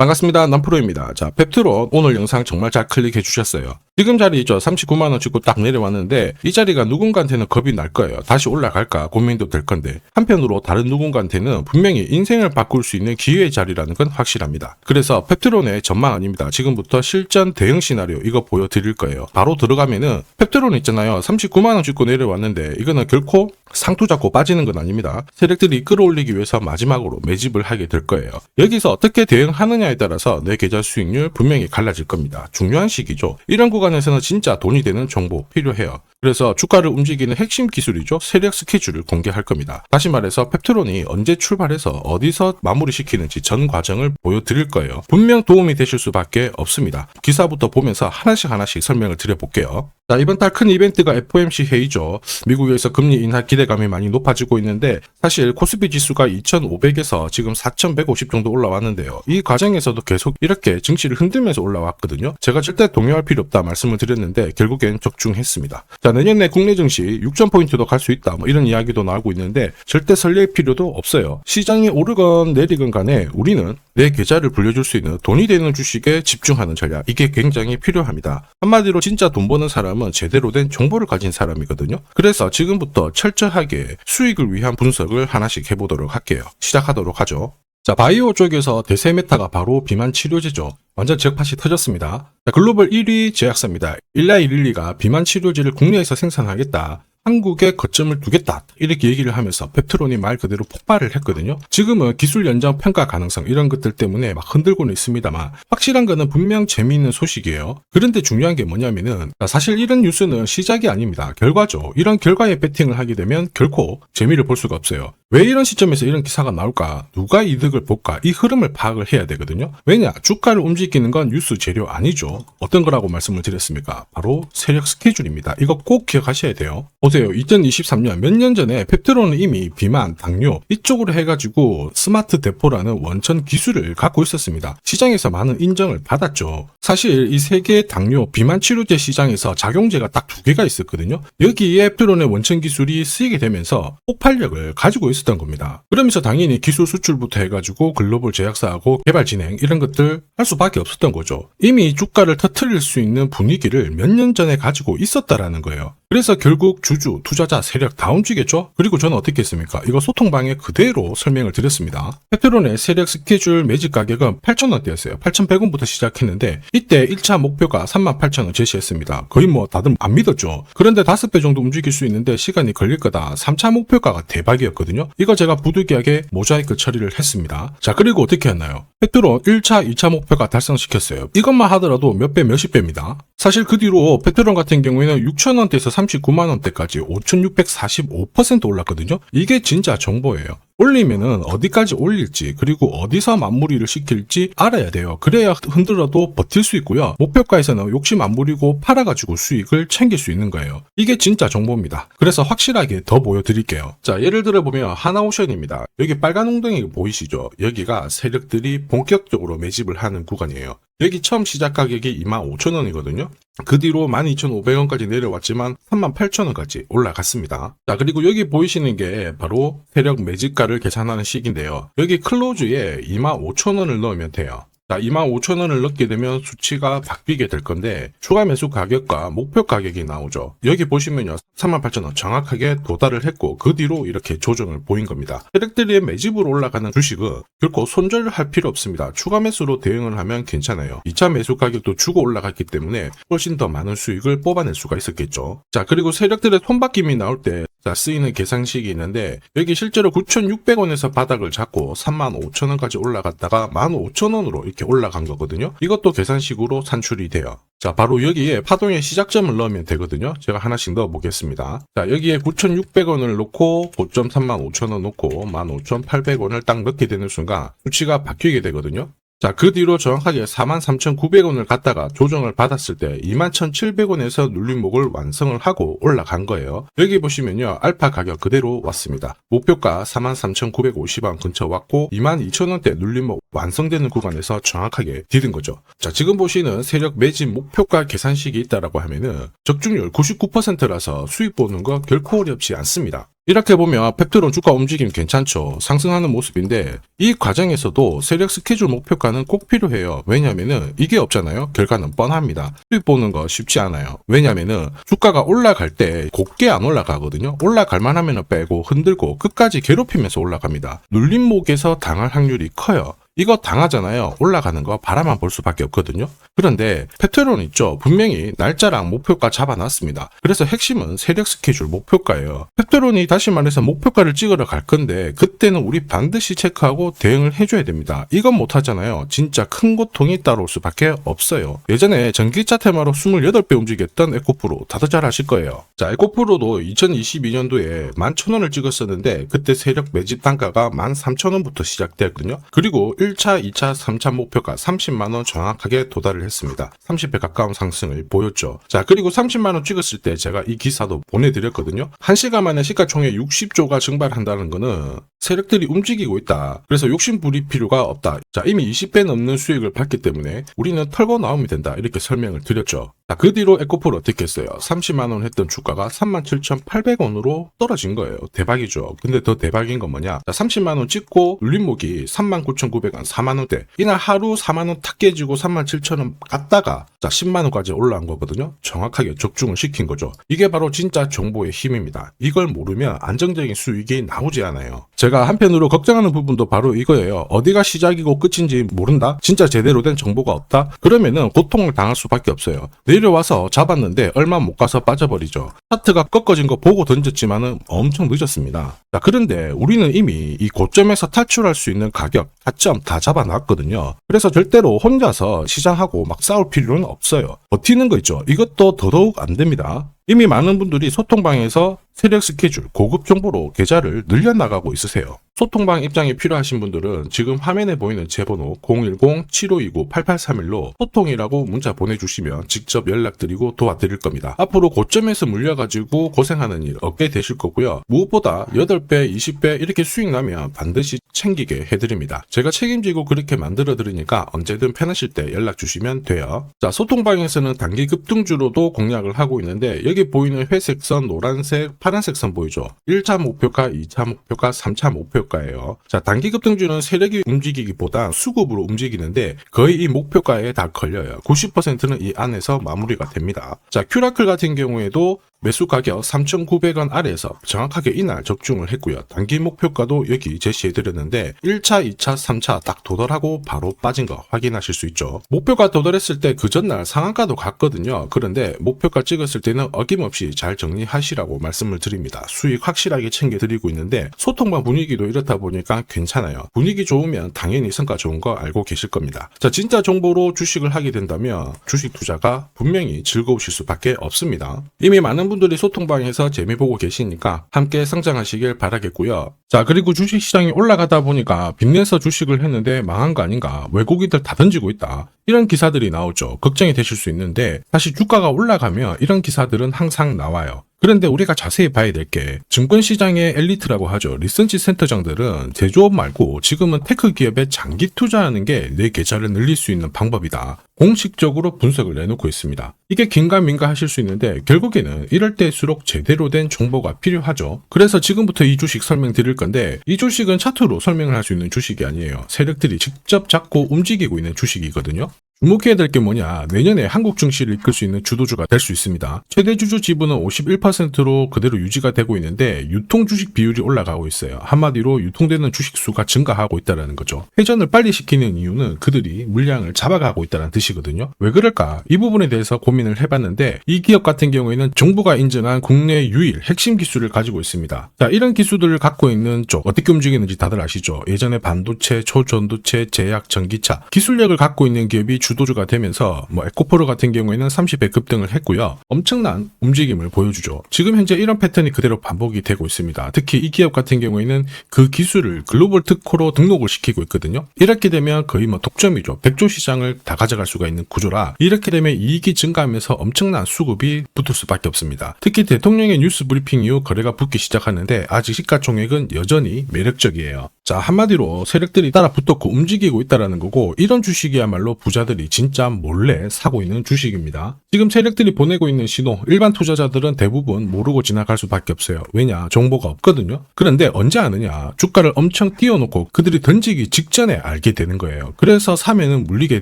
반갑습니다. 남프로입니다. 자, 펩트론 오늘 영상 정말 잘 클릭해 주셨어요. 지금 자리 있죠? 39만원 찍고 딱 내려왔는데 이 자리가 누군가한테는 겁이 날 거예요. 다시 올라갈까 고민도 될 건데 한편으로 다른 누군가한테는 분명히 인생을 바꿀 수 있는 기회의 자리라는 건 확실합니다. 그래서 펩트론의 전망 아닙니다. 지금부터 실전 대응 시나리오 이거 보여드릴 거예요. 바로 들어가면은 펩트론 있잖아요. 39만원 찍고 내려왔는데 이거는 결코 상투 잡고 빠지는 건 아닙니다. 세력들이 끌어올리기 위해서 마지막으로 매집을 하게 될 거예요. 여기서 어떻게 대응하느냐에 따라서 내 계좌 수익률 분명히 갈라질 겁니다. 중요한 시기죠. 이런 구간에서는 진짜 돈이 되는 정보 필요해요. 그래서 주가를 움직이는 핵심 기술이죠. 세력 스케줄을 공개할 겁니다. 다시 말해서 펩트론이 언제 출발해서 어디서 마무리시키는지 전 과정을 보여드릴 거예요. 분명 도움이 되실 수밖에 없습니다. 기사부터 보면서 하나씩 설명을 드려볼게요. 자, 이번 달 큰 이벤트가 FOMC 회의죠. 미국에서 금리 인하 기대감이 많이 높아지고 있는데 사실 코스피 지수가 2,500에서 지금 4,150 정도 올라왔는데요. 이 과정에서도 계속 이렇게 증시를 흔들면서 올라왔거든요. 제가 절대 동요할 필요 없다 말씀을 드렸는데 결국엔 적중했습니다. 자, 내년에 국내 증시 6,000포인트도 갈 수 있다 뭐 이런 이야기도 나오고 있는데 절대 설렐 필요도 없어요. 시장이 오르건 내리건 간에 우리는 내 계좌를 불려줄 수 있는 돈이 되는 주식에 집중하는 전략, 이게 굉장히 필요합니다. 한마디로 진짜 돈 버는 사람은 제대로 된 정보를 가진 사람이거든요. 그래서 지금부터 철저하게 수익을 위한 분석을 하나씩 해보도록 할게요. 시작하도록 하죠. 자, 바이오 쪽에서 대세 메타가 바로 비만 치료제죠. 완전 적팟이 터졌습니다. 자, 글로벌 1위 제약사입니다. 일라이릴리가 비만 치료제를 국내에서 생산하겠다. 한국에 거점을 두겠다 이렇게 얘기를 하면서 펩트론이 말 그대로 폭발을 했거든요. 지금은 기술 연장 평가 가능성 이런 것들 때문에 막 흔들고는 있습니다만 확실한 거는 분명 재미있는 소식이에요. 그런데 중요한 게 뭐냐면은 사실 이런 뉴스는 시작이 아닙니다. 결과죠. 이런 결과에 베팅을 하게 되면 결코 재미를 볼 수가 없어요. 왜 이런 시점에서 이런 기사가 나올까? 누가 이득을 볼까? 이 흐름을 파악을 해야 되거든요. 왜냐? 주가를 움직이는 건 뉴스 재료 아니죠. 어떤 거라고 말씀을 드렸습니까? 바로 세력 스케줄입니다. 이거 꼭 기억하셔야 돼요. 보세요. 2023년 몇 년 전에 펩트론은 이미 비만, 당뇨 이쪽으로 해가지고 스마트 대포라는 원천 기술을 갖고 있었습니다. 시장에서 많은 인정을 받았죠. 사실 이 세계 당뇨, 비만 치료제 시장에서 작용제가 딱 두 개가 있었거든요. 여기에 펩트론의 원천 기술이 쓰이게 되면서 폭발력을 가지고 있었던 겁니다. 그러면서 당연히 기술 수출부터 해가지고 글로벌 제약사하고 개발 진행 이런 것들 할 수밖에 없었던 거죠. 이미 주가를 터트릴 수 있는 분위기를 몇 년 전에 가지고 있었다라는 거예요. 그래서 결국 주주, 투자자, 세력 다 움직였죠. 그리고 저는 어떻게 했습니까? 이거 소통방에 그대로 설명을 드렸습니다. 펩트론의 세력 스케줄 매집 가격은 8,000원대였어요. 8,100원부터 시작했는데 이때 1차 목표가 38,000원 제시했습니다. 거의 뭐 다들 안 믿었죠. 그런데 5배 정도 움직일 수 있는데 시간이 걸릴 거다. 3차 목표가가 대박이었거든요. 이거 제가 부득이하게 모자이크 처리를 했습니다. 자, 그리고 어떻게 했나요? 펩트론 1차, 2차 목표가 달성시켰어요. 이것만 하더라도 몇 배, 몇십 배입니다. 사실 그 뒤로 펩트론 같은 경우에는 6,000원대에서 39만원대까지 5,645% 올랐거든요. 이게 진짜 정보예요. 올리면은 어디까지 올릴지 그리고 어디서 마무리를 시킬지 알아야 돼요. 그래야 흔들어도 버틸 수 있고요. 목표가에서는 욕심 안 부리고 팔아가지고 수익을 챙길 수 있는 거예요. 이게 진짜 정보입니다. 그래서 확실하게 더 보여드릴게요. 자, 예를 들어 보면 하나오션입니다. 여기 빨간 웅덩이 보이시죠? 여기가 세력들이 본격적으로 매집을 하는 구간이에요. 여기 처음 시작 가격이 25,000원이거든요. 그 뒤로 12,500원까지 내려왔지만 38,000원까지 올라갔습니다. 자, 그리고 여기 보이시는 게 바로 세력 매집가를 계산하는 식인데요. 여기 클로즈에 25,000원을 넣으면 돼요. 자, 25,000원을 넣게 되면 수치가 바뀌게 될 건데 추가 매수 가격과 목표 가격이 나오죠. 여기 보시면요. 38,000원 정확하게 도달을 했고 그 뒤로 이렇게 조정을 보인 겁니다. 세력들이 매집으로 올라가는 주식은 결코 손절할 필요 없습니다. 추가 매수로 대응을 하면 괜찮아요. 2차 매수 가격도 주고 올라갔기 때문에 훨씬 더 많은 수익을 뽑아낼 수가 있었겠죠. 자, 그리고 세력들의 손바뀜이 나올 때 쓰이는 계산식이 있는데 여기 실제로 9,600원에서 바닥을 잡고 35,000원까지 올라갔다가 15,000원으로 이렇게 올라간 거거든요. 이것도 계산식으로 산출이 돼요. 자, 바로 여기에 파동의 시작점을 넣으면 되거든요. 제가 하나씩 넣어 보겠습니다. 자, 여기에 9,600원을 놓고 고점 35,000원 놓고 15,800원을 딱 넣게 되는 순간 수치가 바뀌게 되거든요. 자, 그 뒤로 정확하게 43,900원을 갖다가 조정을 받았을 때 21,700원에서 눌림목을 완성을 하고 올라간 거예요. 여기 보시면요. 알파 가격 그대로 왔습니다. 목표가 43,950원 근처 왔고 22,000원대 눌림목 완성되는 구간에서 정확하게 디딘 거죠. 자, 지금 보시는 세력 매집 목표가 계산식이 있다라고 하면은 적중률 99%라서 수익 보는 거 결코 어렵지 않습니다. 이렇게 보면 펩트론 주가 움직임 괜찮죠. 상승하는 모습인데 이 과정에서도 세력 스케줄 목표가는 꼭 필요해요. 왜냐면은 이게 없잖아요. 결과는 뻔합니다. 수익 보는 거 쉽지 않아요. 왜냐면은 주가가 올라갈 때 곱게 안 올라가거든요. 올라갈 만하면 빼고 흔들고 끝까지 괴롭히면서 올라갑니다. 눌림목에서 당할 확률이 커요. 이거 당하잖아요. 올라가는 거 바라만 볼 수밖에 없거든요. 그런데 펩트론 있죠. 분명히 날짜랑 목표가 잡아놨습니다. 그래서 핵심은 세력 스케줄 목표가예요. 펩트론이 다시 말해서 목표가를 찍으러 갈 건데 그때는 우리 반드시 체크하고 대응을 해줘야 됩니다. 이건 못하잖아요. 진짜 큰 고통이 따라올 수밖에 없어요. 예전에 전기차 테마로 28배 움직였던 에코프로 다들 잘 아실 거예요. 자, 에코프로도 2022년도에 11,000원을 찍었었는데 그때 세력 매집 단가가 13,000원부터 시작되었거든요. 그리고 1차, 2차, 3차 목표가 30만원 정확하게 도달을 했습니다. 30배 가까운 상승을 보였죠. 자, 그리고 30만원 찍었을 때 제가 이 기사도 보내드렸거든요. 1시간 만에 시가총액 60조가 증발한다는 거는 세력들이 움직이고 있다. 그래서 욕심 부릴 필요가 없다. 자, 이미 20배 넘는 수익을 봤기 때문에 우리는 털고 나오면 된다. 이렇게 설명을 드렸죠. 자, 그 뒤로 에코프로 어떻게 했어요? 30만원 했던 주가가 37,800원으로 떨어진 거예요. 대박이죠. 근데 더 대박인 건 뭐냐? 자, 30만원 찍고 눌림목이 39,900원, 4만원대. 이날 하루 4만원 탁 깨지고 37,000원 갔다가 자, 10만원까지 올라온 거거든요. 정확하게 적중을 시킨 거죠. 이게 바로 진짜 정보의 힘입니다. 이걸 모르면 안정적인 수익이 나오지 않아요. 제가 한편으로 걱정하는 부분도 바로 이거예요. 어디가 시작이고 끝인지 모른다? 진짜 제대로 된 정보가 없다? 그러면은 고통을 당할 수밖에 없어요. 내려와서 잡았는데 얼마 못 가서 빠져버리죠. 차트가 꺾어진 거 보고 던졌지만은 엄청 늦었습니다. 자, 그런데 우리는 이미 이 고점에서 탈출할 수 있는 가격, 타점 다 잡아놨거든요. 그래서 절대로 혼자서 시장하고 막 싸울 필요는 없어요. 버티는 거 있죠. 이것도 더더욱 안 됩니다. 이미 많은 분들이 소통방에서 세력 스케줄, 고급 정보로 계좌를 늘려나가고 있으세요. 소통방 입장이 필요하신 분들은 지금 화면에 보이는 제 번호 010-7529-8831로 소통이라고 문자 보내주시면 직접 연락드리고 도와드릴 겁니다. 앞으로 고점에서 물려가지고 고생하는 일 없게 되실 거고요. 무엇보다 8배, 20배 이렇게 수익 나면 반드시 챙기게 해드립니다. 제가 책임지고 그렇게 만들어드리니까 언제든 편하실 때 연락 주시면 돼요. 자, 소통방에서는 단기 급등주로도 공략을 하고 있는데 여기 보이는 회색 선, 노란색, 파란색 선 보이죠? 1차 목표가, 2차 목표가, 3차 목표가예요. 자, 단기 급등주는 세력이 움직이기보다 수급으로 움직이는데 거의 이 목표가에 다 걸려요. 90%는 이 안에서 마무리가 됩니다. 자, 큐라클 같은 경우에도 매수 가격 3,900원 아래에서 정확하게 이날 적중을 했고요. 단기 목표가도 여기 제시해드렸는데 1차, 2차, 3차 딱 도달하고 바로 빠진 거 확인하실 수 있죠. 목표가 도달했을 때 그 전날 상한가도 갔거든요. 그런데 목표가 찍었을 때는 어김없이 잘 정리하시라고 말씀을 드립니다. 수익 확실하게 챙겨드리고 있는데 소통방 분위기도 이렇다 보니까 괜찮아요. 분위기 좋으면 당연히 성과 좋은 거 알고 계실 겁니다. 자, 진짜 정보로 주식을 하게 된다면 주식 투자가 분명히 즐거우실 수밖에 없습니다. 이미 많은 분들이 소통방에서 재미 보고 계시니까 함께 성장하시길 바라겠고요. 자, 그리고 주식시장이 올라가다 보니까 빚내서 주식을 했는데 망한 거 아닌가, 외국인들 다 던지고 있다, 이런 기사들이 나오죠. 걱정이 되실 수 있는데 사실 주가가 올라가면 이런 기사들은 항상 나와요. 그런데 우리가 자세히 봐야 될 게 증권시장의 엘리트라고 하죠. 리서치 센터장들은 제조업 말고 지금은 테크 기업에 장기 투자하는 게 내 계좌를 늘릴 수 있는 방법이다. 공식적으로 분석을 내놓고 있습니다. 이게 긴가민가 하실 수 있는데 결국에는 이럴 때일수록 제대로 된 정보가 필요하죠. 그래서 지금부터 이 주식 설명드릴 건데 이 주식은 차트로 설명을 할 수 있는 주식이 아니에요. 세력들이 직접 잡고 움직이고 있는 주식이거든요. 주목해야 될 게 뭐냐, 내년에 한국 증시를 이끌 수 있는 주도주가 될 수 있습니다. 최대 주주 지분은 51%로 그대로 유지가 되고 있는데 유통 주식 비율이 올라가고 있어요. 한마디로 유통되는 주식 수가 증가하고 있다는 거죠. 회전을 빨리 시키는 이유는 그들이 물량을 잡아가고 있다는 뜻이거든요. 왜 그럴까? 이 부분에 대해서 고민을 해봤는데 이 기업 같은 경우에는 정부가 인정한 국내 유일 핵심 기술을 가지고 있습니다. 자, 이런 기술들을 갖고 있는 쪽 어떻게 움직이는지 다들 아시죠? 예전에 반도체, 초전도체, 제약, 전기차 기술력을 갖고 있는 기업이 주도주가 되면서 에코프로 같은 경우에는 30배 급등을 했고요. 엄청난 움직임을 보여주죠. 지금 현재 이런 패턴이 그대로 반복이 되고 있습니다. 특히 이 기업 같은 경우에는 그 기술을 글로벌 특허로 등록을 시키고 있거든요. 이렇게 되면 거의 독점이죠. 100조 시장을 다 가져갈 수가 있는 구조라 이렇게 되면 이익이 증가하면서 엄청난 수급이 붙을 수밖에 없습니다. 특히 대통령의 뉴스 브리핑 이후 거래가 붙기 시작하는데 아직 시가총액은 여전히 매력적이에요. 자, 한마디로 세력들이 따라 붙었고 움직이고 있다라는 거고, 이런 주식이야말로 부자들이 진짜 몰래 사고 있는 주식입니다. 지금 세력들이 보내고 있는 신호, 일반 투자자들은 대부분 모르고 지나갈 수밖에 없어요. 왜냐? 정보가 없거든요. 그런데 언제 아느냐? 주가를 엄청 띄워놓고 그들이 던지기 직전에 알게 되는 거예요. 그래서 사면은 물리게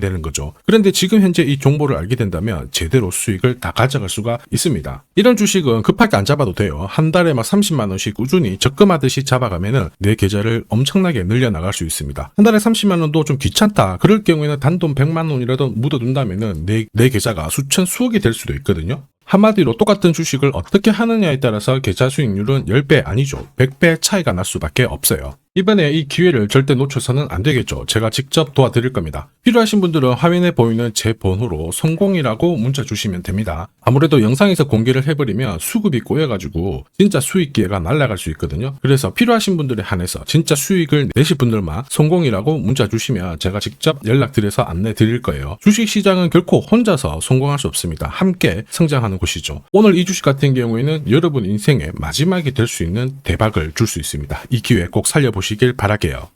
되는 거죠. 그런데 지금 현재 이 정보를 알게 된다면 제대로 수익을 다 가져갈 수가 있습니다. 이런 주식은 급하게 안 잡아도 돼요. 한 달에 막 30만 원씩 꾸준히 적금하듯이 잡아가면은 내 계좌를 엄청나게 늘려나갈 수 있습니다. 한 달에 30만 원도 좀 귀찮다. 그럴 경우에는 단돈 100만 원이라도 묻어둔다면은 내 계좌가 수천 수억이 될 수도 있거든요. 한마디로 똑같은 주식을 어떻게 하느냐에 따라서 계좌 수익률은 10배 아니죠. 100배 차이가 날 수밖에 없어요. 이번에 이 기회를 절대 놓쳐서는 안 되겠죠. 제가 직접 도와드릴 겁니다. 필요하신 분들은 화면에 보이는 제 번호로 성공이라고 문자 주시면 됩니다. 아무래도 영상에서 공개를 해버리면 수급이 꼬여가지고 진짜 수익 기회가 날아갈 수 있거든요. 그래서 필요하신 분들에 한해서 진짜 수익을 내실 분들만 성공이라고 문자 주시면 제가 직접 연락드려서 안내 드릴 거예요. 주식시장은 결코 혼자서 성공할 수 없습니다. 함께 성장하는 곳이죠. 오늘 이 주식 같은 경우에는 여러분 인생의 마지막이 될 수 있는 대박을 줄 수 있습니다. 이 기회 꼭 살려보시길 바랄게요.